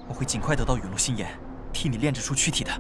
我会尽快得到陨落心炎，替你炼制出躯体的。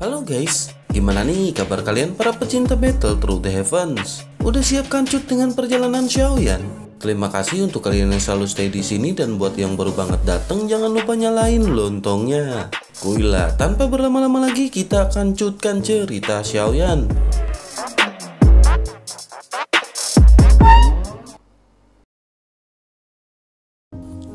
Halo guys, gimana nih kabar kalian para pecinta Battle Through the Heavens? Udah siap kancut dengan perjalanan Xiaoyan? Terima kasih untuk kalian yang selalu stay di sini, dan buat yang baru banget datang jangan lupa nyalain lontongnya. Kuilah, tanpa berlama-lama lagi kita akan cutkan cerita Xiaoyan.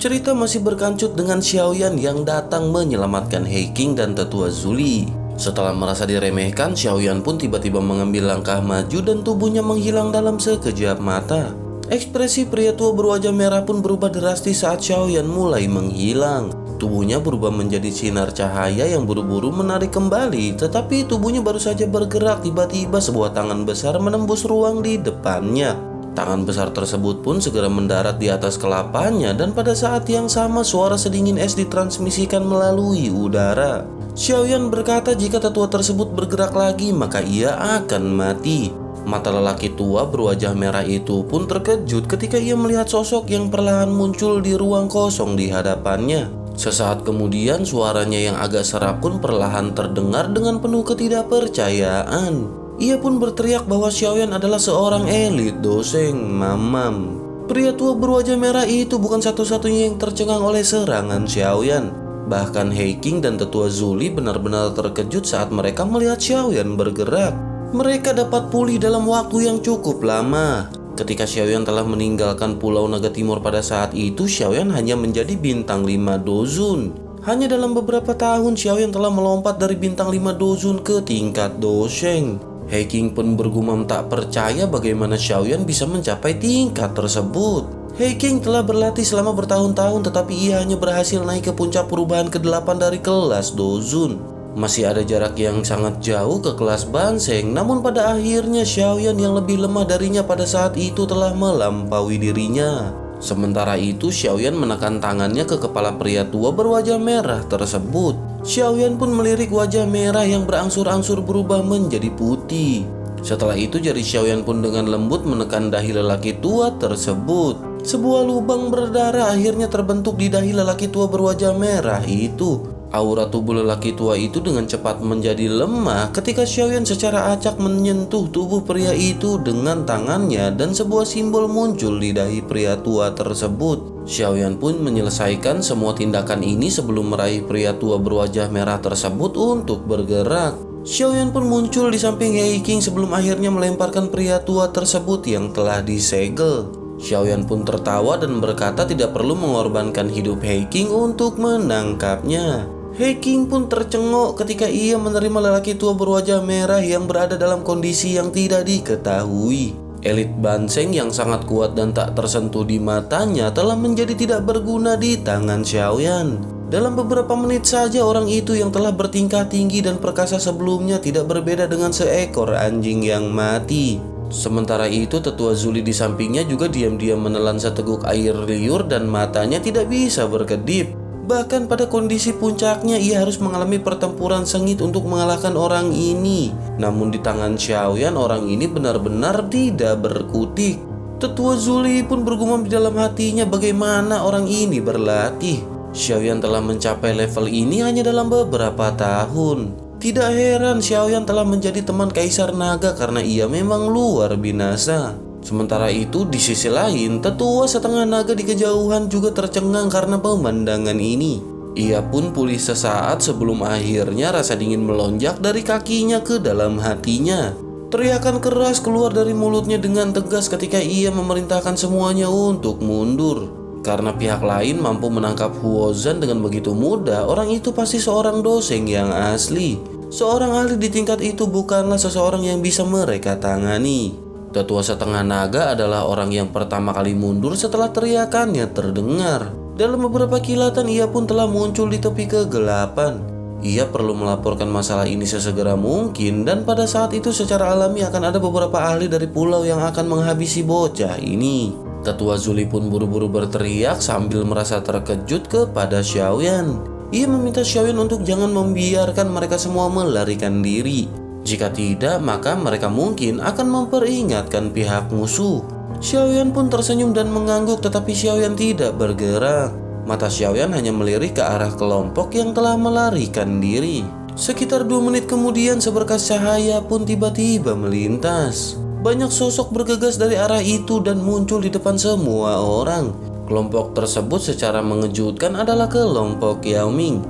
Cerita masih berkancut dengan Xiaoyan yang datang menyelamatkan He King dan tetua Zuli. Setelah merasa diremehkan, Xiaoyan pun tiba-tiba mengambil langkah maju dan tubuhnya menghilang dalam sekejap mata. Ekspresi pria tua berwajah merah pun berubah drastis saat Xiaoyan mulai menghilang. Tubuhnya berubah menjadi sinar cahaya yang buru-buru menarik kembali, tetapi tubuhnya baru saja bergerak, tiba-tiba sebuah tangan besar menembus ruang di depannya. Tangan besar tersebut pun segera mendarat di atas kelapanya, dan pada saat yang sama suara sedingin es ditransmisikan melalui udara. Xiaoyan berkata jika tetua tersebut bergerak lagi maka ia akan mati. Mata lelaki tua berwajah merah itu pun terkejut ketika ia melihat sosok yang perlahan muncul di ruang kosong di hadapannya. Sesaat kemudian suaranya yang agak serak pun perlahan terdengar dengan penuh ketidakpercayaan. Ia pun berteriak bahwa Xiaoyan adalah seorang elit doseng mamam. Pria tua berwajah merah itu bukan satu-satunya yang tercengang oleh serangan Xiaoyan. Bahkan He King dan tetua Zuli benar-benar terkejut saat mereka melihat Xiaoyan bergerak. Mereka dapat pulih dalam waktu yang cukup lama. Ketika Xiaoyan telah meninggalkan Pulau Naga Timur pada saat itu, Xiaoyan hanya menjadi bintang 5 dozun. Hanya dalam beberapa tahun Xiaoyan telah melompat dari bintang 5 dozun ke tingkat doseng. He King pun bergumam tak percaya bagaimana Xiaoyan bisa mencapai tingkat tersebut. He King telah berlatih selama bertahun-tahun, tetapi ia hanya berhasil naik ke puncak perubahan ke-8 dari kelas dozun. Masih ada jarak yang sangat jauh ke kelas Banseng, namun pada akhirnya Xiaoyan yang lebih lemah darinya pada saat itu telah melampaui dirinya. Sementara itu Xiaoyan menekan tangannya ke kepala pria tua berwajah merah tersebut. Xiaoyan pun melirik wajah merah yang berangsur-angsur berubah menjadi putih. Setelah itu jari Xiaoyan pun dengan lembut menekan dahi lelaki tua tersebut. Sebuah lubang berdarah akhirnya terbentuk di dahi lelaki tua berwajah merah itu. Aura tubuh lelaki tua itu dengan cepat menjadi lemah ketika Xiaoyan secara acak menyentuh tubuh pria itu dengan tangannya, dan sebuah simbol muncul di dahi pria tua tersebut. Xiaoyan pun menyelesaikan semua tindakan ini sebelum meraih pria tua berwajah merah tersebut untuk bergerak. Xiaoyan pun muncul di samping He King sebelum akhirnya melemparkan pria tua tersebut yang telah disegel. Xiaoyan pun tertawa dan berkata tidak perlu mengorbankan hidup He King untuk menangkapnya. He King pun tercengok ketika ia menerima lelaki tua berwajah merah yang berada dalam kondisi yang tidak diketahui. Elit Banseng yang sangat kuat dan tak tersentuh di matanya telah menjadi tidak berguna di tangan Xiaoyan. Dalam beberapa menit saja orang itu yang telah bertingkah tinggi dan perkasa sebelumnya tidak berbeda dengan seekor anjing yang mati. Sementara itu tetua Zuli di sampingnya juga diam-diam menelan seteguk air liur dan matanya tidak bisa berkedip. Bahkan pada kondisi puncaknya ia harus mengalami pertempuran sengit untuk mengalahkan orang ini. Namun di tangan Xiaoyan orang ini benar-benar tidak berkutik. Tetua Zuli pun bergumam di dalam hatinya bagaimana orang ini berlatih. Xiaoyan telah mencapai level ini hanya dalam beberapa tahun. Tidak heran Xiaoyan telah menjadi teman Kaisar Naga karena ia memang luar binasa. Sementara itu di sisi lain, tetua setengah naga di kejauhan juga tercengang karena pemandangan ini. Ia pun pulih sesaat sebelum akhirnya rasa dingin melonjak dari kakinya ke dalam hatinya. Teriakan keras keluar dari mulutnya dengan tegas ketika ia memerintahkan semuanya untuk mundur. Karena pihak lain mampu menangkap Huozan dengan begitu mudah, orang itu pasti seorang doseng yang asli. Seorang ahli di tingkat itu bukanlah seseorang yang bisa mereka tangani. Tetua setengah naga adalah orang yang pertama kali mundur setelah teriakannya terdengar. Dalam beberapa kilatan ia pun telah muncul di tepi kegelapan. Ia perlu melaporkan masalah ini sesegera mungkin, dan pada saat itu secara alami akan ada beberapa ahli dari pulau yang akan menghabisi bocah ini. Tetua Zuli pun buru-buru berteriak sambil merasa terkejut kepada Xiaoyan. Ia meminta Xiaoyan untuk jangan membiarkan mereka semua melarikan diri. Jika tidak, maka mereka mungkin akan memperingatkan pihak musuh. Xiaoyan pun tersenyum dan mengangguk, tetapi Xiaoyan tidak bergerak. Mata Xiaoyan hanya melirik ke arah kelompok yang telah melarikan diri. Sekitar 2 menit kemudian, seberkas cahaya pun tiba-tiba melintas. Banyak sosok bergegas dari arah itu dan muncul di depan semua orang. Kelompok tersebut secara mengejutkan adalah kelompok Yao Ming.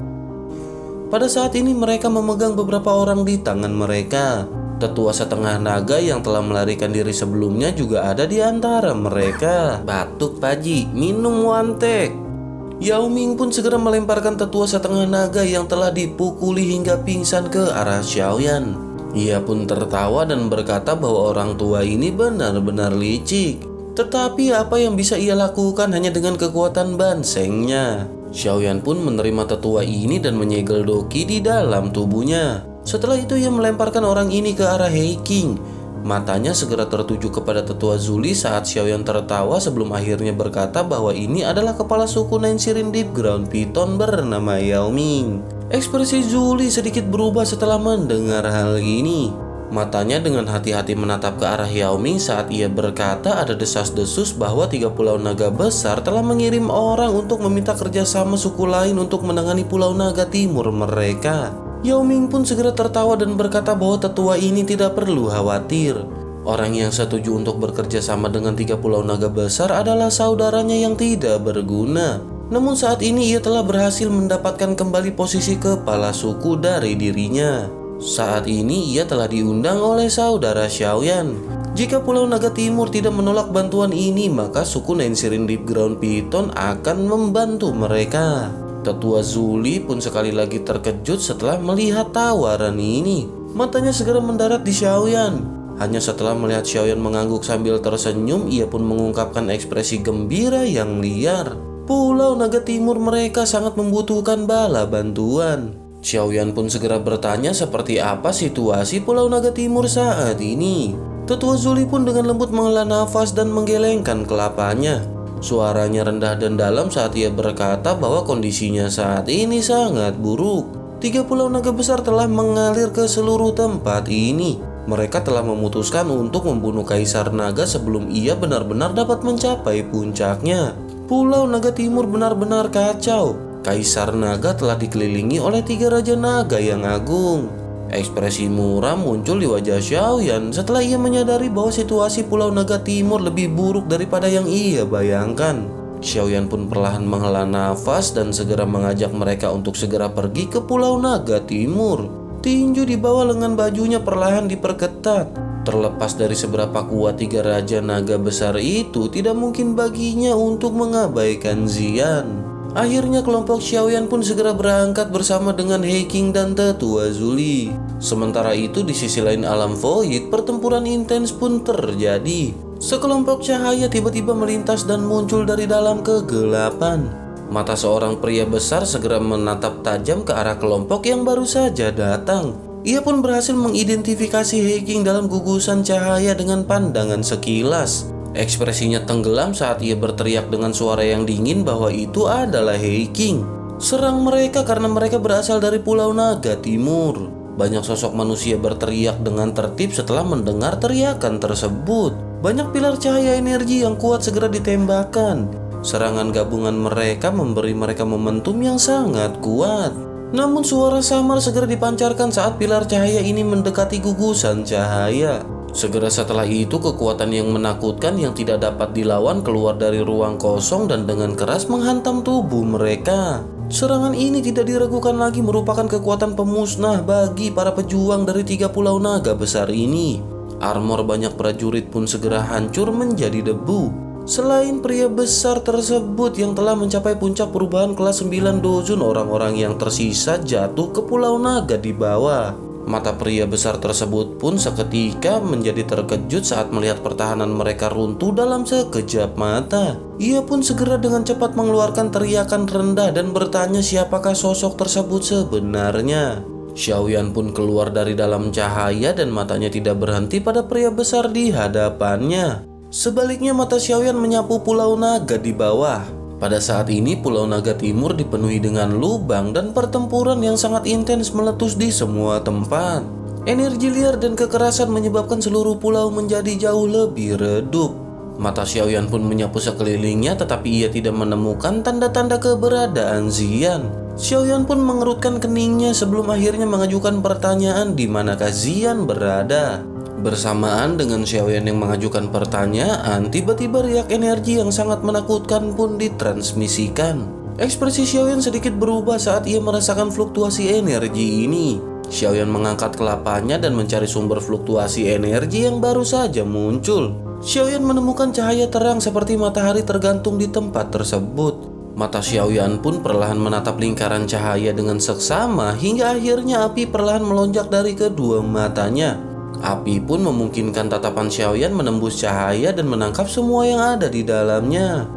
Pada saat ini mereka memegang beberapa orang di tangan mereka. Tetua setengah naga yang telah melarikan diri sebelumnya juga ada di antara mereka. Batuk Paji, minum wantek. Yao Ming pun segera melemparkan tetua setengah naga yang telah dipukuli hingga pingsan ke arah Xiaoyan. Ia pun tertawa dan berkata bahwa orang tua ini benar-benar licik. Tetapi apa yang bisa ia lakukan hanya dengan kekuatan bansengnya. Xiaoyan pun menerima tetua ini dan menyegel Doqi di dalam tubuhnya. Setelah itu ia melemparkan orang ini ke arah He King. Matanya segera tertuju kepada tetua Zuli saat Xiaoyan tertawa sebelum akhirnya berkata bahwa ini adalah kepala suku Nine Sirin Deep Ground Python bernama Yao Ming. Ekspresi Zuli sedikit berubah setelah mendengar hal ini. Matanya dengan hati-hati menatap ke arah Yao Ming saat ia berkata ada desas-desus bahwa 3 pulau naga besar telah mengirim orang untuk meminta kerjasama suku lain untuk menangani pulau naga timur mereka. Yao Ming pun segera tertawa dan berkata bahwa tetua ini tidak perlu khawatir. Orang yang setuju untuk bekerja sama dengan 3 pulau naga besar adalah saudaranya yang tidak berguna. Namun saat ini ia telah berhasil mendapatkan kembali posisi kepala suku dari dirinya. Saat ini ia telah diundang oleh saudara Xiaoyan. Jika Pulau Naga Timur tidak menolak bantuan ini, maka suku Nine Sirin Deep Ground Python akan membantu mereka. Tetua Zuli pun sekali lagi terkejut setelah melihat tawaran ini. Matanya segera mendarat di Xiaoyan. Hanya setelah melihat Xiaoyan mengangguk sambil tersenyum, ia pun mengungkapkan ekspresi gembira yang liar. Pulau Naga Timur mereka sangat membutuhkan bala bantuan. Xiaoyan pun segera bertanya seperti apa situasi Pulau Naga Timur saat ini. Tetua Zuli pun dengan lembut menghela nafas dan menggelengkan kelapanya. Suaranya rendah dan dalam saat ia berkata bahwa kondisinya saat ini sangat buruk. 3 pulau naga besar telah mengalir ke seluruh tempat ini. Mereka telah memutuskan untuk membunuh Kaisar Naga sebelum ia benar-benar dapat mencapai puncaknya. Pulau Naga Timur benar-benar kacau. Kaisar Naga telah dikelilingi oleh 3 Raja Naga yang agung. Ekspresi muram muncul di wajah Xiaoyan setelah ia menyadari bahwa situasi Pulau Naga Timur lebih buruk daripada yang ia bayangkan. Xiaoyan pun perlahan menghela nafas dan segera mengajak mereka untuk segera pergi ke Pulau Naga Timur. Tinju di bawah lengan bajunya perlahan diperketat. Terlepas dari seberapa kuat 3 Raja Naga besar itu, tidak mungkin baginya untuk mengabaikan Xian. Akhirnya kelompok Xiaoyan pun segera berangkat bersama dengan He King dan Tetua Zuli. Sementara itu di sisi lain alam void, pertempuran intens pun terjadi. Sekelompok cahaya tiba-tiba melintas dan muncul dari dalam kegelapan. Mata seorang pria besar segera menatap tajam ke arah kelompok yang baru saja datang. Ia pun berhasil mengidentifikasi He King dalam gugusan cahaya dengan pandangan sekilas. Ekspresinya tenggelam saat ia berteriak dengan suara yang dingin bahwa itu adalah He King. Serang mereka karena mereka berasal dari Pulau Naga Timur. Banyak sosok manusia berteriak dengan tertib setelah mendengar teriakan tersebut. Banyak pilar cahaya energi yang kuat segera ditembakkan. Serangan gabungan mereka memberi mereka momentum yang sangat kuat. Namun suara samar segera dipancarkan saat pilar cahaya ini mendekati gugusan cahaya. Segera setelah itu kekuatan yang menakutkan yang tidak dapat dilawan keluar dari ruang kosong dan dengan keras menghantam tubuh mereka. Serangan ini tidak diragukan lagi merupakan kekuatan pemusnah bagi para pejuang dari 3 pulau naga besar ini. Armor banyak prajurit pun segera hancur menjadi debu. Selain pria besar tersebut yang telah mencapai puncak perubahan kelas 9 dozun, orang-orang yang tersisa jatuh ke Pulau Naga di bawah. Mata pria besar tersebut pun seketika menjadi terkejut saat melihat pertahanan mereka runtuh dalam sekejap mata. Ia pun segera dengan cepat mengeluarkan teriakan rendah dan bertanya siapakah sosok tersebut sebenarnya. Xiaoyan pun keluar dari dalam cahaya dan matanya tidak berhenti pada pria besar di hadapannya. Sebaliknya mata Xiaoyan menyapu Pulau Naga di bawah. Pada saat ini Pulau Naga Timur dipenuhi dengan lubang dan pertempuran yang sangat intens meletus di semua tempat. Energi liar dan kekerasan menyebabkan seluruh pulau menjadi jauh lebih redup. Mata Xiaoyan pun menyapu sekelilingnya, tetapi ia tidak menemukan tanda-tanda keberadaan Zian. Xiaoyan pun mengerutkan keningnya sebelum akhirnya mengajukan pertanyaan di manakah Zian berada. Bersamaan dengan Xiaoyan yang mengajukan pertanyaan, tiba-tiba riak energi yang sangat menakutkan pun ditransmisikan. Ekspresi Xiaoyan sedikit berubah saat ia merasakan fluktuasi energi ini. Xiaoyan mengangkat kelapanya dan mencari sumber fluktuasi energi yang baru saja muncul. Xiaoyan menemukan cahaya terang seperti matahari tergantung di tempat tersebut. Mata Xiaoyan pun perlahan menatap lingkaran cahaya dengan seksama hingga akhirnya api perlahan melonjak dari kedua matanya. Api pun memungkinkan tatapan Xiaoyan menembus cahaya dan menangkap semua yang ada di dalamnya.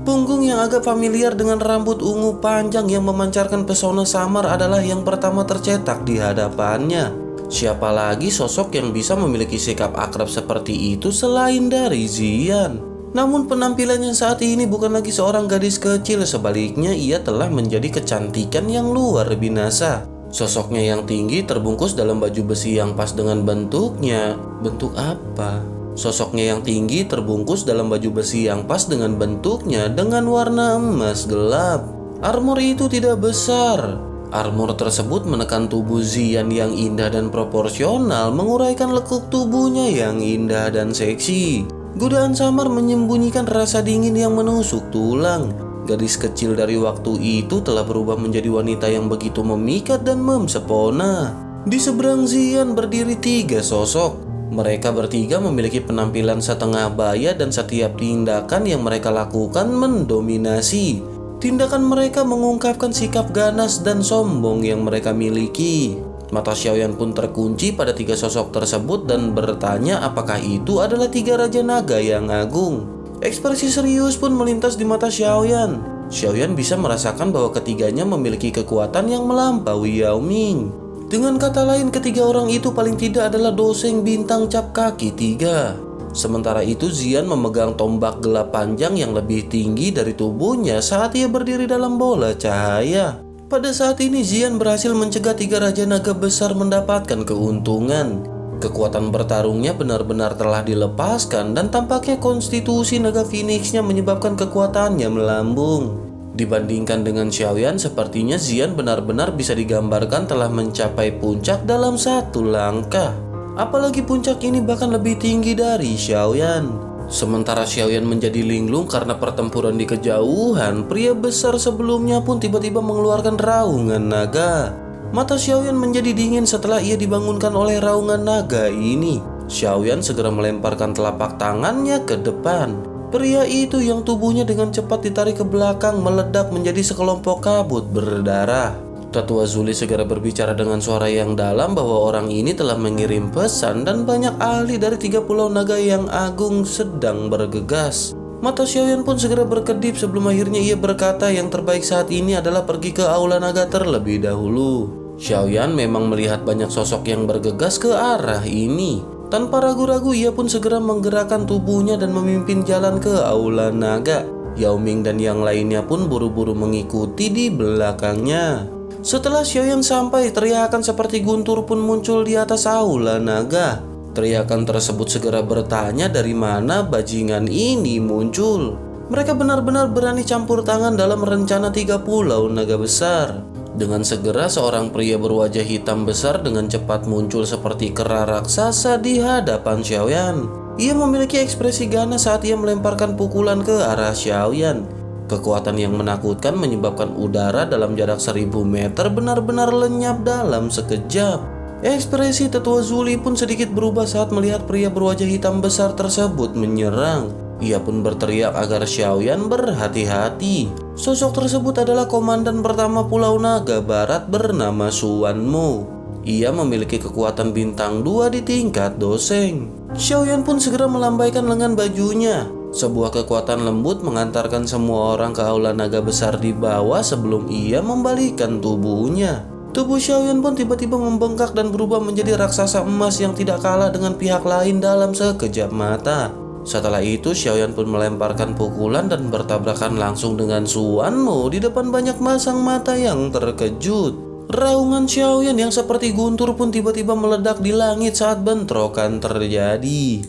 Punggung yang agak familiar dengan rambut ungu panjang yang memancarkan pesona samar adalah yang pertama tercetak di hadapannya. Siapa lagi sosok yang bisa memiliki sikap akrab seperti itu selain dari Zian? Namun penampilannya saat ini bukan lagi seorang gadis kecil, sebaliknya ia telah menjadi kecantikan yang luar binasa. Sosoknya yang tinggi terbungkus dalam baju besi yang pas dengan bentuknya. Bentuk apa? Sosoknya yang tinggi terbungkus dalam baju besi yang pas dengan bentuknya dengan warna emas gelap. Armor itu tidak besar. Armor tersebut menekan tubuh Zian yang indah dan proporsional, menguraikan lekuk tubuhnya yang indah dan seksi. Godaan samar menyembunyikan rasa dingin yang menusuk tulang. Gadis kecil dari waktu itu telah berubah menjadi wanita yang begitu memikat dan mempesona. Di seberang Zian berdiri 3 sosok. Mereka bertiga memiliki penampilan setengah baya dan setiap tindakan yang mereka lakukan mendominasi. Tindakan mereka mengungkapkan sikap ganas dan sombong yang mereka miliki. Mata Xiaoyan pun terkunci pada 3 sosok tersebut dan bertanya apakah itu adalah 3 Raja Naga yang agung. Ekspresi serius pun melintas di mata Xiaoyan. Xiaoyan bisa merasakan bahwa ketiganya memiliki kekuatan yang melampaui Yao Ming. Dengan kata lain, ketiga orang itu paling tidak adalah doseng bintang cap kaki 3. Sementara itu Zian memegang tombak gelap panjang yang lebih tinggi dari tubuhnya saat ia berdiri dalam bola cahaya. Pada saat ini Zian berhasil mencegah 3 Raja Naga besar mendapatkan keuntungan. Kekuatan bertarungnya benar-benar telah dilepaskan dan tampaknya konstitusi naga Phoenix-nya menyebabkan kekuatannya melambung. Dibandingkan dengan Xiaoyan, sepertinya Zian benar-benar bisa digambarkan telah mencapai puncak dalam 1 langkah. Apalagi puncak ini bahkan lebih tinggi dari Xiaoyan. Sementara Xiaoyan menjadi linglung karena pertempuran di kejauhan, pria besar sebelumnya pun tiba-tiba mengeluarkan raungan naga. Mata Xiaoyan menjadi dingin setelah ia dibangunkan oleh raungan naga ini. Xiaoyan segera melemparkan telapak tangannya ke depan. Pria itu yang tubuhnya dengan cepat ditarik ke belakang meledak menjadi sekelompok kabut berdarah. Tetua Zuli segera berbicara dengan suara yang dalam bahwa orang ini telah mengirim pesan dan banyak ahli dari 3 pulau naga yang agung sedang bergegas. Mata Xiaoyan pun segera berkedip sebelum akhirnya ia berkata yang terbaik saat ini adalah pergi ke aula naga terlebih dahulu. Xiaoyan memang melihat banyak sosok yang bergegas ke arah ini. Tanpa ragu-ragu ia pun segera menggerakkan tubuhnya dan memimpin jalan ke aula naga. Yao Ming dan yang lainnya pun buru-buru mengikuti di belakangnya. Setelah Xiaoyan sampai, teriakan seperti guntur pun muncul di atas aula naga. Teriakan tersebut segera bertanya dari mana bajingan ini muncul. Mereka benar-benar berani campur tangan dalam rencana 3 pulau naga besar. Dengan segera seorang pria berwajah hitam besar dengan cepat muncul seperti kera raksasa di hadapan Xiaoyan. Ia memiliki ekspresi ganas saat ia melemparkan pukulan ke arah Xiaoyan. Kekuatan yang menakutkan menyebabkan udara dalam jarak 1000 meter benar-benar lenyap dalam sekejap. Ekspresi Tetua Zuli pun sedikit berubah saat melihat pria berwajah hitam besar tersebut menyerang. Ia pun berteriak agar Xiaoyan berhati-hati. Sosok tersebut adalah komandan pertama Pulau Naga Barat bernama Suan Mo. Ia memiliki kekuatan bintang 2 di tingkat doseng. Xiaoyan pun segera melambaikan lengan bajunya. Sebuah kekuatan lembut mengantarkan semua orang ke aula naga besar di bawah sebelum ia membalikkan tubuhnya. Tubuh Xiaoyan pun tiba-tiba membengkak dan berubah menjadi raksasa emas yang tidak kalah dengan pihak lain dalam sekejap mata. Setelah itu Xiaoyan pun melemparkan pukulan dan bertabrakan langsung dengan Suanmo di depan banyak masang mata yang terkejut. Raungan Xiaoyan yang seperti guntur pun tiba-tiba meledak di langit saat bentrokan terjadi.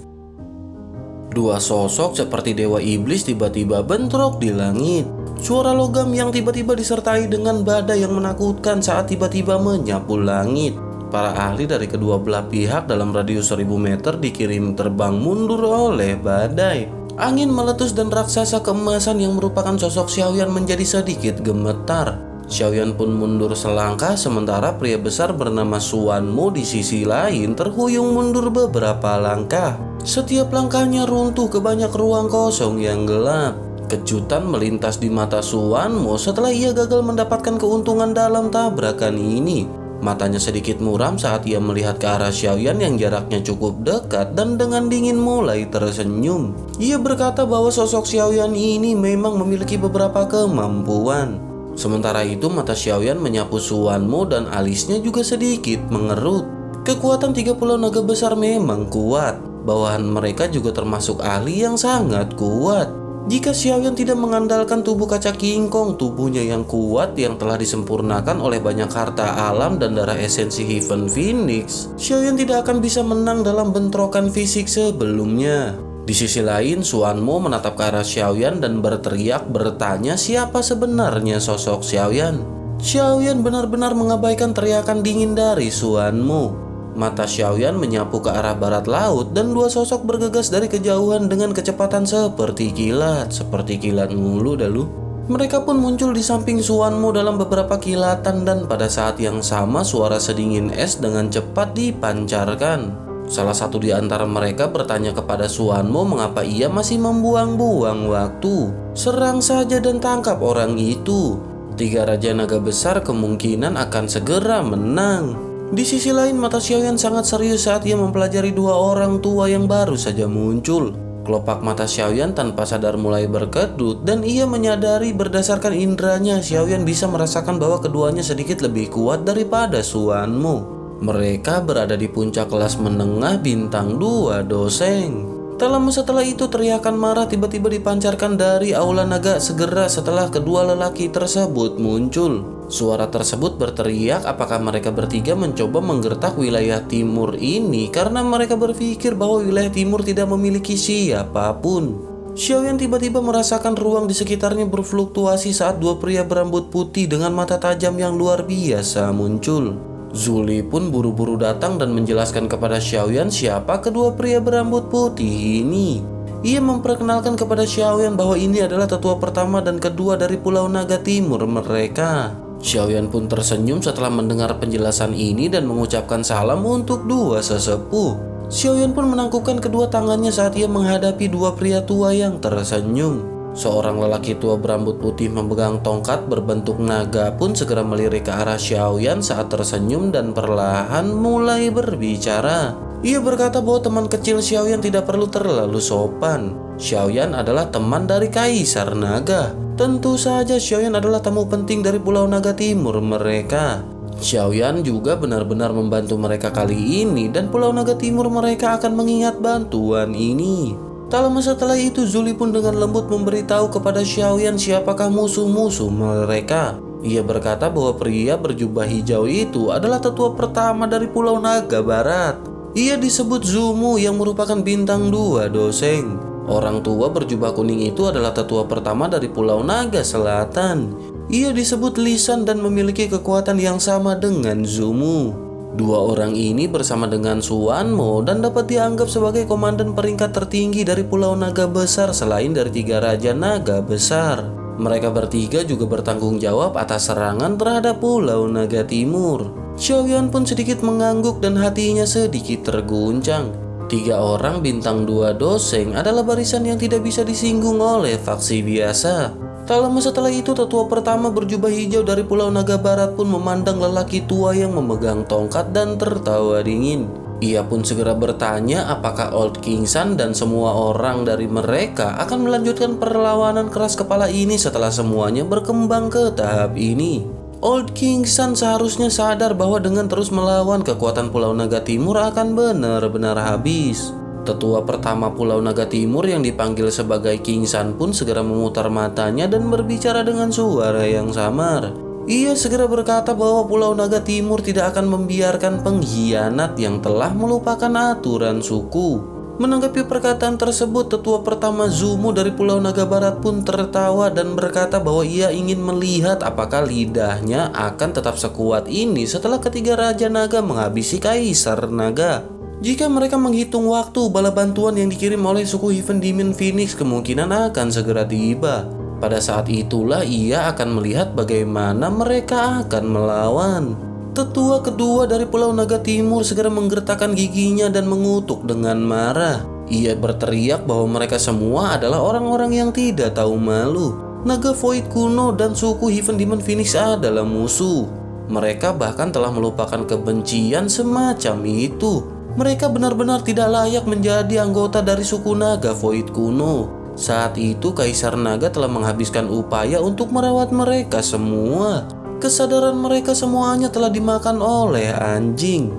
Dua sosok seperti dewa iblis tiba-tiba bentrok di langit. Suara logam yang tiba-tiba disertai dengan badai yang menakutkan saat tiba-tiba menyapu langit. Para ahli dari kedua belah pihak dalam radius 1000 meter dikirim terbang mundur oleh badai. Angin meletus dan raksasa keemasan yang merupakan sosok Xiaoyan menjadi sedikit gemetar. Xiaoyan pun mundur selangkah sementara pria besar bernama Suanmo di sisi lain terhuyung mundur beberapa langkah. Setiap langkahnya runtuh ke banyak ruang kosong yang gelap. Kejutan melintas di mata Suanmo setelah ia gagal mendapatkan keuntungan dalam tabrakan ini. Matanya sedikit muram saat ia melihat ke arah Xiaoyan yang jaraknya cukup dekat dan dengan dingin mulai tersenyum. Ia berkata bahwa sosok Xiaoyan ini memang memiliki beberapa kemampuan. Sementara itu mata Xiaoyan menyapu Suanmo dan alisnya juga sedikit mengerut. Kekuatan 30 naga besar memang kuat. Bawahan mereka juga termasuk ahli yang sangat kuat. Jika Xiaoyan tidak mengandalkan tubuh kaca kingkong, tubuhnya yang kuat yang telah disempurnakan oleh banyak harta alam dan darah esensi Heaven Phoenix, Xiaoyan tidak akan bisa menang dalam bentrokan fisik sebelumnya. Di sisi lain, Suanmo menatap ke arah Xiaoyan dan berteriak bertanya siapa sebenarnya sosok Xiaoyan. Xiaoyan benar-benar mengabaikan teriakan dingin dari Suanmo. Mata Xiaoyan menyapu ke arah barat laut dan dua sosok bergegas dari kejauhan dengan kecepatan seperti kilat. Seperti kilat mulu dah lu. Mereka pun muncul di samping Suanmo dalam beberapa kilatan dan pada saat yang sama suara sedingin es dengan cepat dipancarkan. Salah satu di antara mereka bertanya kepada Suanmo mengapa ia masih membuang-buang waktu. Serang saja dan tangkap orang itu. 3 raja naga besar kemungkinan akan segera menang. Di sisi lain mata Xiaoyan sangat serius saat ia mempelajari 2 orang tua yang baru saja muncul. Kelopak mata Xiaoyan tanpa sadar mulai berkedut dan ia menyadari berdasarkan inderanya Xiaoyan bisa merasakan bahwa keduanya sedikit lebih kuat daripada Suanmo. Mereka berada di puncak kelas menengah bintang 2 Doseng. Tak lama setelah itu teriakan marah tiba-tiba dipancarkan dari aula naga segera setelah kedua lelaki tersebut muncul. Suara tersebut berteriak apakah mereka bertiga mencoba menggertak wilayah timur ini karena mereka berpikir bahwa wilayah timur tidak memiliki siapapun. Xiaoyan tiba-tiba merasakan ruang di sekitarnya berfluktuasi saat 2 pria berambut putih dengan mata tajam yang luar biasa muncul. Zuli pun buru-buru datang dan menjelaskan kepada Xiaoyan siapa kedua pria berambut putih ini. Ia memperkenalkan kepada Xiaoyan bahwa ini adalah tetua pertama dan kedua dari Pulau Naga Timur mereka. Xiaoyan pun tersenyum setelah mendengar penjelasan ini dan mengucapkan salam untuk 2 sesepuh. Xiaoyan pun menangkupkan kedua tangannya saat ia menghadapi 2 pria tua yang tersenyum. Seorang lelaki tua berambut putih memegang tongkat berbentuk naga pun segera melirik ke arah Xiaoyan saat tersenyum dan perlahan mulai berbicara. Ia berkata bahwa teman kecil Xiaoyan tidak perlu terlalu sopan. Xiaoyan adalah teman dari Kaisar Naga. Tentu saja Xiaoyan adalah tamu penting dari Pulau Naga Timur mereka. Xiaoyan juga benar-benar membantu mereka kali ini dan Pulau Naga Timur mereka akan mengingat bantuan ini. Tak lama setelah itu Zuli pun dengan lembut memberitahu kepada Xiaoyan siapakah musuh-musuh mereka. Ia berkata bahwa pria berjubah hijau itu adalah tetua pertama dari Pulau Naga Barat. Ia disebut Zumu yang merupakan bintang 2 Doseng. Orang tua berjubah kuning itu adalah tetua pertama dari Pulau Naga Selatan. Ia disebut Lisan dan memiliki kekuatan yang sama dengan Zumu. 2 orang ini bersama dengan Suanmo dan dapat dianggap sebagai komandan peringkat tertinggi dari Pulau Naga Besar selain dari 3 Raja Naga Besar. Mereka bertiga juga bertanggung jawab atas serangan terhadap Pulau Naga Timur. Xiaoyan pun sedikit mengangguk dan hatinya sedikit terguncang. 3 orang bintang 2 Doseng adalah barisan yang tidak bisa disinggung oleh faksi biasa. Tak lama setelah itu tetua pertama berjubah hijau dari Pulau Naga Barat pun memandang lelaki tua yang memegang tongkat dan tertawa dingin. Ia pun segera bertanya apakah Old King San dan semua orang dari mereka akan melanjutkan perlawanan keras kepala ini setelah semuanya berkembang ke tahap ini. Old King San seharusnya sadar bahwa dengan terus melawan kekuatan Pulau Naga Timur akan benar-benar habis. Tetua pertama Pulau Naga Timur yang dipanggil sebagai King San pun segera memutar matanya dan berbicara dengan suara yang samar. Ia segera berkata bahwa Pulau Naga Timur tidak akan membiarkan pengkhianat yang telah melupakan aturan suku. Menanggapi perkataan tersebut, tetua pertama Zumu dari Pulau Naga Barat pun tertawa dan berkata bahwa ia ingin melihat apakah lidahnya akan tetap sekuat ini setelah ketiga Raja Naga menghabisi Kaisar Naga. Jika mereka menghitung waktu, bala bantuan yang dikirim oleh suku Heaven Demon Phoenix kemungkinan akan segera tiba. Pada saat itulah ia akan melihat bagaimana mereka akan melawan. Tetua kedua dari Pulau Naga Timur segera menggertakkan giginya dan mengutuk dengan marah. Ia berteriak bahwa mereka semua adalah orang-orang yang tidak tahu malu. Naga Void kuno dan suku Heaven Demon Phoenix adalah musuh. Mereka bahkan telah melupakan kebencian semacam itu. Mereka benar-benar tidak layak menjadi anggota dari suku Naga Void kuno. Saat itu Kaisar Naga telah menghabiskan upaya untuk merawat mereka semua. Kesadaran mereka semuanya telah dimakan oleh anjing.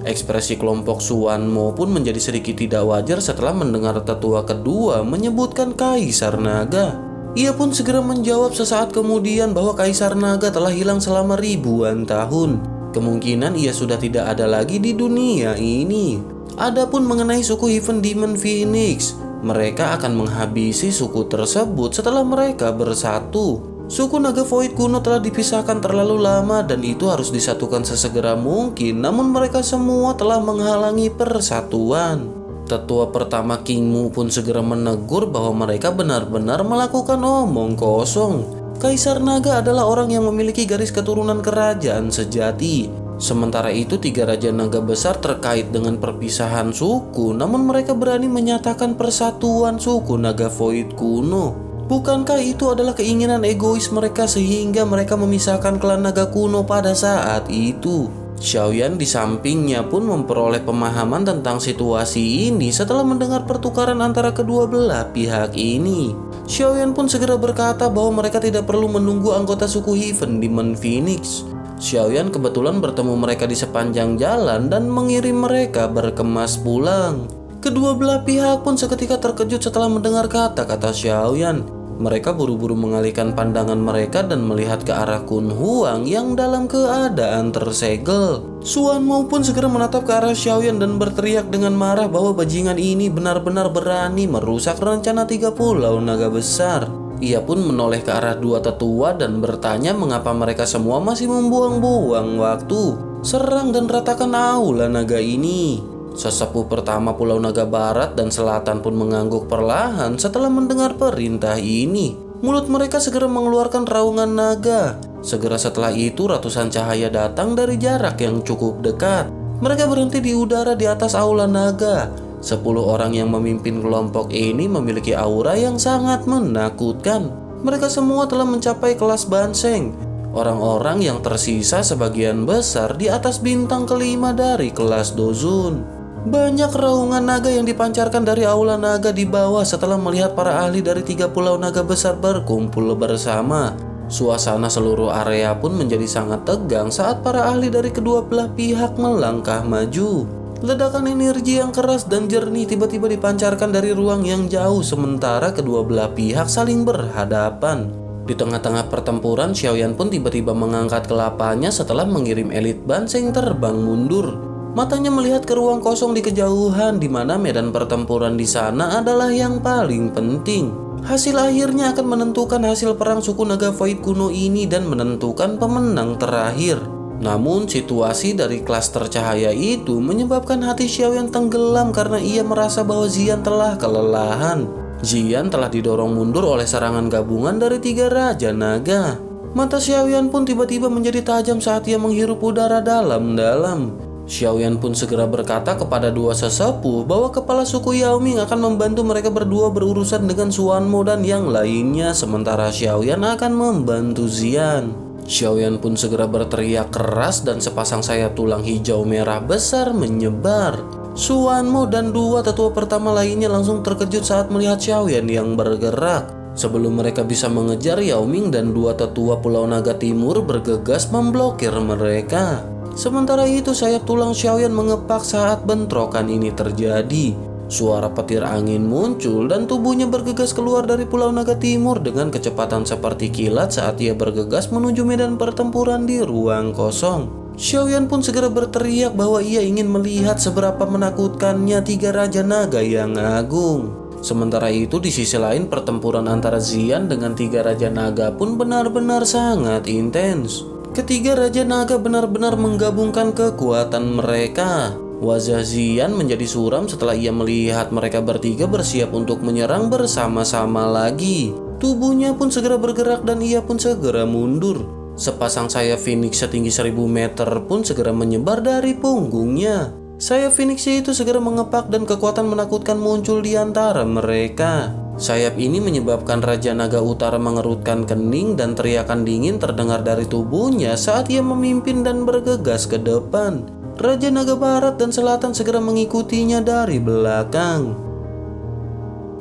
Ekspresi kelompok Suanmo pun menjadi sedikit tidak wajar setelah mendengar tetua kedua menyebutkan Kaisar Naga. Ia pun segera menjawab sesaat kemudian bahwa Kaisar Naga telah hilang selama ribuan tahun. Kemungkinan ia sudah tidak ada lagi di dunia ini. Adapun mengenai suku Heaven Demon Phoenix, mereka akan menghabisi suku tersebut setelah mereka bersatu. Suku Naga Void kuno telah dipisahkan terlalu lama dan itu harus disatukan sesegera mungkin, namun mereka semua telah menghalangi persatuan. Tetua pertama King Mu pun segera menegur bahwa mereka benar-benar melakukan omong kosong. Kaisar Naga adalah orang yang memiliki garis keturunan kerajaan sejati. Sementara itu tiga Raja Naga besar terkait dengan perpisahan suku, namun mereka berani menyatakan persatuan suku Naga Void kuno. Bukankah itu adalah keinginan egois mereka sehingga mereka memisahkan klan Naga kuno pada saat itu? Xiaoyan di sampingnya pun memperoleh pemahaman tentang situasi ini setelah mendengar pertukaran antara kedua belah pihak ini. Xiaoyan pun segera berkata bahwa mereka tidak perlu menunggu anggota suku Heaven Demon Phoenix. Xiaoyan kebetulan bertemu mereka di sepanjang jalan dan mengirim mereka berkemas pulang. Kedua belah pihak pun seketika terkejut setelah mendengar kata-kata Xiaoyan. Mereka buru-buru mengalihkan pandangan mereka dan melihat ke arah Kun Huang yang dalam keadaan tersegel. Suanmo pun segera menatap ke arah Xiaoyan dan berteriak dengan marah bahwa bajingan ini benar-benar berani merusak rencana 3 pulau naga besar. Ia pun menoleh ke arah dua tetua dan bertanya mengapa mereka semua masih membuang-buang waktu. Serang dan ratakan aula naga ini. Sesepuh pertama Pulau Naga Barat dan Selatan pun mengangguk perlahan setelah mendengar perintah ini. Mulut mereka segera mengeluarkan raungan naga. Segera setelah itu ratusan cahaya datang dari jarak yang cukup dekat. Mereka berhenti di udara di atas aula naga. 10 orang yang memimpin kelompok ini memiliki aura yang sangat menakutkan. Mereka semua telah mencapai kelas Banseng. Orang-orang yang tersisa sebagian besar di atas bintang kelima dari kelas Dozun. Banyak raungan naga yang dipancarkan dari aula naga di bawah setelah melihat para ahli dari 3 pulau naga besar berkumpul bersama. Suasana seluruh area pun menjadi sangat tegang saat para ahli dari kedua belah pihak melangkah maju. Ledakan energi yang keras dan jernih tiba-tiba dipancarkan dari ruang yang jauh sementara kedua belah pihak saling berhadapan. Di tengah-tengah pertempuran, Xiaoyan pun tiba-tiba mengangkat kelapanya setelah mengirim elit Banseng terbang mundur. Matanya melihat ke ruang kosong di kejauhan di mana medan pertempuran di sana adalah yang paling penting. Hasil akhirnya akan menentukan hasil perang suku Naga Void kuno ini dan menentukan pemenang terakhir. Namun situasi dari klaster cahaya itu menyebabkan hati Xiaoyan tenggelam karena ia merasa bahwa Xian telah kelelahan. Xian telah didorong mundur oleh serangan gabungan dari 3 Raja Naga. Mata Xiaoyan pun tiba-tiba menjadi tajam saat ia menghirup udara dalam-dalam. Xiaoyan pun segera berkata kepada dua sesepuh bahwa kepala suku Yaoming akan membantu mereka berdua berurusan dengan Suanmo dan yang lainnya, sementara Xiaoyan akan membantu Xian. Xiaoyan pun segera berteriak keras dan sepasang sayap tulang hijau merah besar menyebar. Suanmo dan dua tetua pertama lainnya langsung terkejut saat melihat Xiaoyan yang bergerak. Sebelum mereka bisa mengejar, Yaoming dan dua tetua Pulau Naga Timur bergegas memblokir mereka. Sementara itu sayap tulang Xiaoyan mengepak saat bentrokan ini terjadi. Suara petir angin muncul dan tubuhnya bergegas keluar dari Pulau Naga Timur dengan kecepatan seperti kilat saat ia bergegas menuju medan pertempuran di ruang kosong. Xiaoyan pun segera berteriak bahwa ia ingin melihat seberapa menakutkannya tiga Raja Naga yang agung. Sementara itu di sisi lain pertempuran antara Xian dengan tiga Raja Naga pun benar-benar sangat intens. Ketiga Raja Naga benar-benar menggabungkan kekuatan mereka. Wajah Xian menjadi suram setelah ia melihat mereka bertiga bersiap untuk menyerang bersama-sama lagi. Tubuhnya pun segera bergerak dan ia pun segera mundur. Sepasang sayap Phoenix setinggi 1000 meter pun segera menyebar dari punggungnya. Sayap Phoenix itu segera mengepak dan kekuatan menakutkan muncul di antara mereka. Sayap ini menyebabkan Raja Naga Utara mengerutkan kening dan teriakan dingin terdengar dari tubuhnya saat ia memimpin dan bergegas ke depan. Raja Naga Barat dan Selatan segera mengikutinya dari belakang.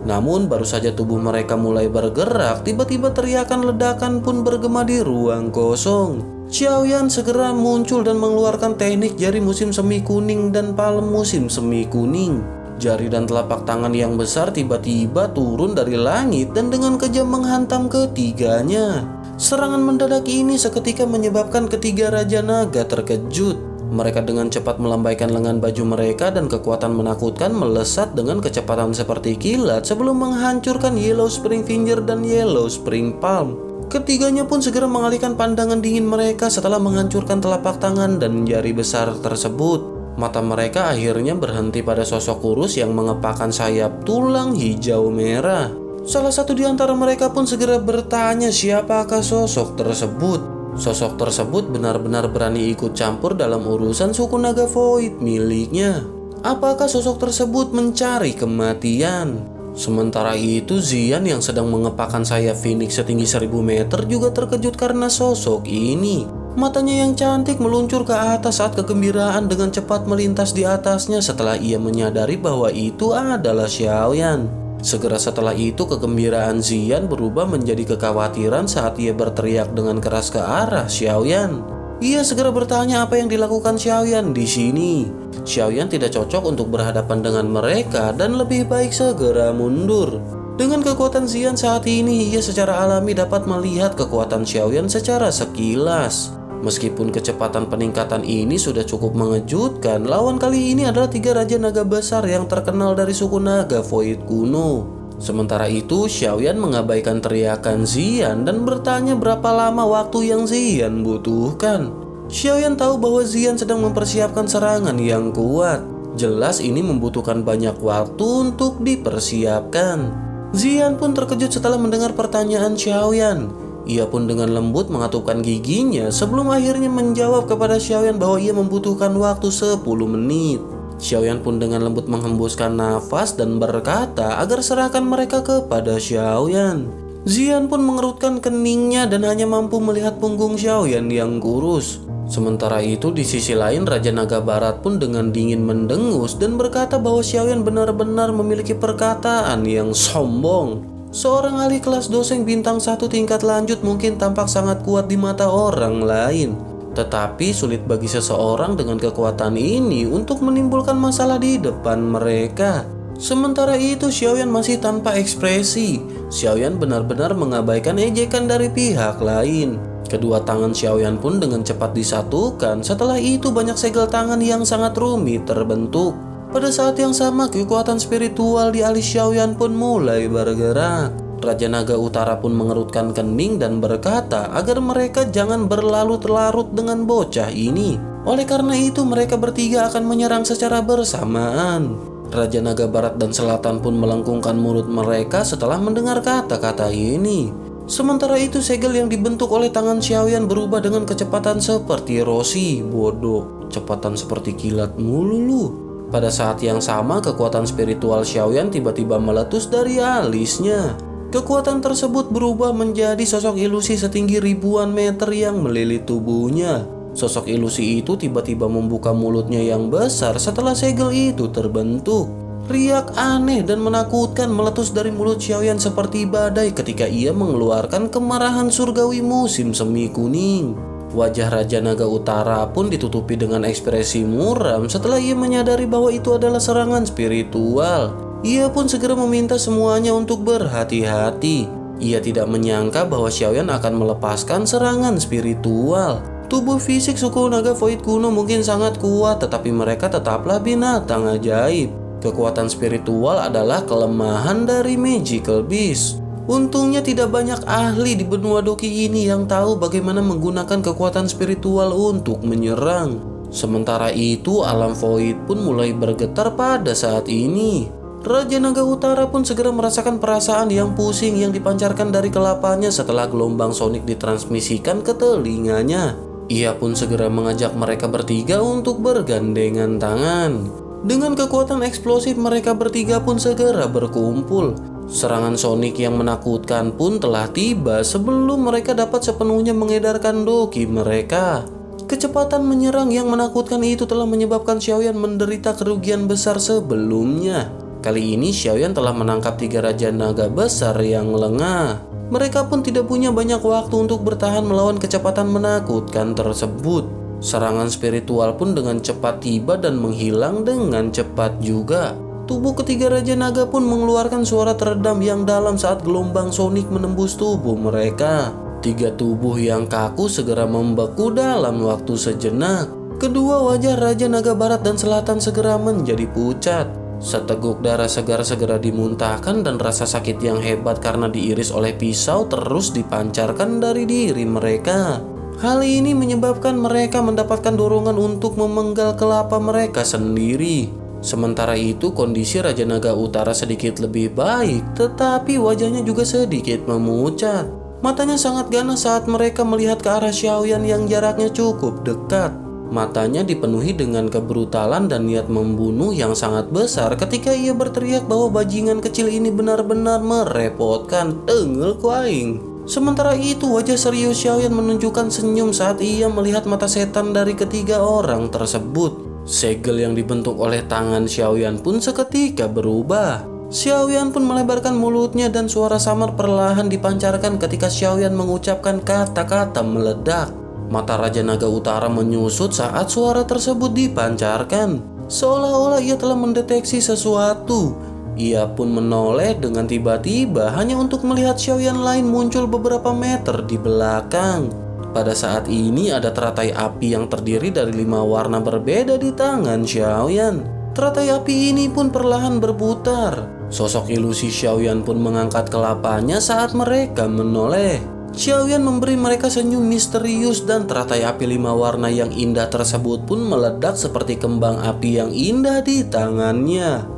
Namun baru saja tubuh mereka mulai bergerak, tiba-tiba teriakan ledakan pun bergema di ruang kosong. Xiaoyan segera muncul dan mengeluarkan teknik jari musim semi kuning dan palem musim semi kuning. Jari dan telapak tangan yang besar tiba-tiba turun dari langit dan dengan kejam menghantam ketiganya. Serangan mendadak ini seketika menyebabkan ketiga Raja Naga terkejut. Mereka dengan cepat melambaikan lengan baju mereka dan kekuatan menakutkan melesat dengan kecepatan seperti kilat sebelum menghancurkan Yellow Spring Finger dan Yellow Spring Palm. Ketiganya pun segera mengalihkan pandangan dingin mereka setelah menghancurkan telapak tangan dan jari besar tersebut. Mata mereka akhirnya berhenti pada sosok kurus yang mengepakkan sayap tulang hijau merah. Salah satu di antara mereka pun segera bertanya siapakah sosok tersebut. Sosok tersebut benar-benar berani ikut campur dalam urusan suku naga Void miliknya. Apakah sosok tersebut mencari kematian? Sementara itu Xian yang sedang mengepakkan sayap Phoenix setinggi 1000 meter juga terkejut karena sosok ini. Matanya yang cantik meluncur ke atas saat kegembiraan dengan cepat melintas di atasnya setelah ia menyadari bahwa itu adalah Xiaoyan. Segera setelah itu kegembiraan Xian berubah menjadi kekhawatiran saat ia berteriak dengan keras ke arah Xiaoyan. Ia segera bertanya apa yang dilakukan Xiaoyan di sini. Xiaoyan tidak cocok untuk berhadapan dengan mereka dan lebih baik segera mundur. Dengan kekuatan Xian saat ini, ia secara alami dapat melihat kekuatan Xiaoyan secara sekilas. Meskipun kecepatan peningkatan ini sudah cukup mengejutkan, lawan kali ini adalah tiga Raja Naga besar yang terkenal dari suku naga Void kuno. Sementara itu, Xiaoyan mengabaikan teriakan Xian dan bertanya berapa lama waktu yang Xian butuhkan. Xiaoyan tahu bahwa Xian sedang mempersiapkan serangan yang kuat. Jelas ini membutuhkan banyak waktu untuk dipersiapkan. Xian pun terkejut setelah mendengar pertanyaan Xiaoyan. Ia pun dengan lembut mengatupkan giginya sebelum akhirnya menjawab kepada Xiaoyan bahwa ia membutuhkan waktu 10 menit. Xiaoyan pun dengan lembut menghembuskan nafas dan berkata agar serahkan mereka kepada Xiaoyan. Xian pun mengerutkan keningnya dan hanya mampu melihat punggung Xiaoyan yang kurus. Sementara itu di sisi lain Raja Naga Barat pun dengan dingin mendengus dan berkata bahwa Xiaoyan benar-benar memiliki perkataan yang sombong. Seorang ahli kelas doseng bintang 1 tingkat lanjut mungkin tampak sangat kuat di mata orang lain. Tetapi sulit bagi seseorang dengan kekuatan ini untuk menimbulkan masalah di depan mereka. Sementara itu Xiaoyan masih tanpa ekspresi. Xiaoyan benar-benar mengabaikan ejekan dari pihak lain. Kedua tangan Xiaoyan pun dengan cepat disatukan. Setelah itu banyak segel tangan yang sangat rumit terbentuk. Pada saat yang sama kekuatan spiritual di alis Xiaoyan pun mulai bergerak. Raja Naga Utara pun mengerutkan kening dan berkata agar mereka jangan berlarut-larut dengan bocah ini. Oleh karena itu mereka bertiga akan menyerang secara bersamaan. Raja Naga Barat dan Selatan pun melengkungkan mulut mereka setelah mendengar kata-kata ini. Sementara itu segel yang dibentuk oleh tangan Xiaoyan berubah dengan kecepatan seperti Rossi. Bodoh, kecepatan seperti kilat mulu lu. Pada saat yang sama kekuatan spiritual Xiaoyan tiba-tiba meletus dari alisnya. Kekuatan tersebut berubah menjadi sosok ilusi setinggi ribuan meter yang melilit tubuhnya. Sosok ilusi itu tiba-tiba membuka mulutnya yang besar setelah segel itu terbentuk. Riak aneh dan menakutkan meletus dari mulut Xiaoyan seperti badai ketika ia mengeluarkan kemarahan surgawi musim semi kuning. Wajah Raja Naga Utara pun ditutupi dengan ekspresi muram setelah ia menyadari bahwa itu adalah serangan spiritual. Ia pun segera meminta semuanya untuk berhati-hati. Ia tidak menyangka bahwa Xiaoyan akan melepaskan serangan spiritual. Tubuh fisik suku naga Void kuno mungkin sangat kuat, tetapi mereka tetaplah binatang ajaib. Kekuatan spiritual adalah kelemahan dari Magical Beast. Untungnya tidak banyak ahli di benua Doki ini yang tahu bagaimana menggunakan kekuatan spiritual untuk menyerang. Sementara itu, alam Void pun mulai bergetar pada saat ini. Raja Naga Utara pun segera merasakan perasaan yang pusing yang dipancarkan dari kelapanya setelah gelombang sonik ditransmisikan ke telinganya. Ia pun segera mengajak mereka bertiga untuk bergandengan tangan. Dengan kekuatan eksplosif, mereka bertiga pun segera berkumpul. Serangan sonik yang menakutkan pun telah tiba sebelum mereka dapat sepenuhnya mengedarkan doki mereka. Kecepatan menyerang yang menakutkan itu telah menyebabkan Xiaoyan menderita kerugian besar sebelumnya. Kali ini Xiaoyan telah menangkap 3 Raja Naga besar yang lengah. Mereka pun tidak punya banyak waktu untuk bertahan melawan kecepatan menakutkan tersebut. Serangan spiritual pun dengan cepat tiba dan menghilang dengan cepat juga. Tubuh ketiga Raja Naga pun mengeluarkan suara teredam yang dalam saat gelombang sonik menembus tubuh mereka. 3 tubuh yang kaku segera membeku dalam waktu sejenak. Kedua wajah Raja Naga Barat dan Selatan segera menjadi pucat. Seteguk darah segar segera dimuntahkan dan rasa sakit yang hebat karena diiris oleh pisau terus dipancarkan dari diri mereka. Hal ini menyebabkan mereka mendapatkan dorongan untuk memenggal kelapa mereka sendiri. Sementara itu kondisi Raja Naga Utara sedikit lebih baik, tetapi wajahnya juga sedikit memucat. Matanya sangat ganas saat mereka melihat ke arah Xiaoyan yang jaraknya cukup dekat. Matanya dipenuhi dengan kebrutalan dan niat membunuh yang sangat besar ketika ia berteriak bahwa bajingan kecil ini benar-benar merepotkan. Tengel kuaing. Sementara itu wajah serius Xiaoyan menunjukkan senyum saat ia melihat mata setan dari ketiga orang tersebut. Segel yang dibentuk oleh tangan Xiaoyan pun seketika berubah. Xiaoyan pun melebarkan mulutnya dan suara samar perlahan dipancarkan ketika Xiaoyan mengucapkan kata-kata meledak. Mata Raja Naga Utara menyusut saat suara tersebut dipancarkan. Seolah-olah ia telah mendeteksi sesuatu. Ia pun menoleh dengan tiba-tiba hanya untuk melihat Xiaoyan lain muncul beberapa meter di belakang. Pada saat ini ada teratai api yang terdiri dari 5 warna berbeda di tangan Xiaoyan. Teratai api ini pun perlahan berputar. Sosok ilusi Xiaoyan pun mengangkat kelapanya saat mereka menoleh. Xiaoyan memberi mereka senyum misterius dan teratai api 5 warna yang indah tersebut pun meledak seperti kembang api yang indah di tangannya.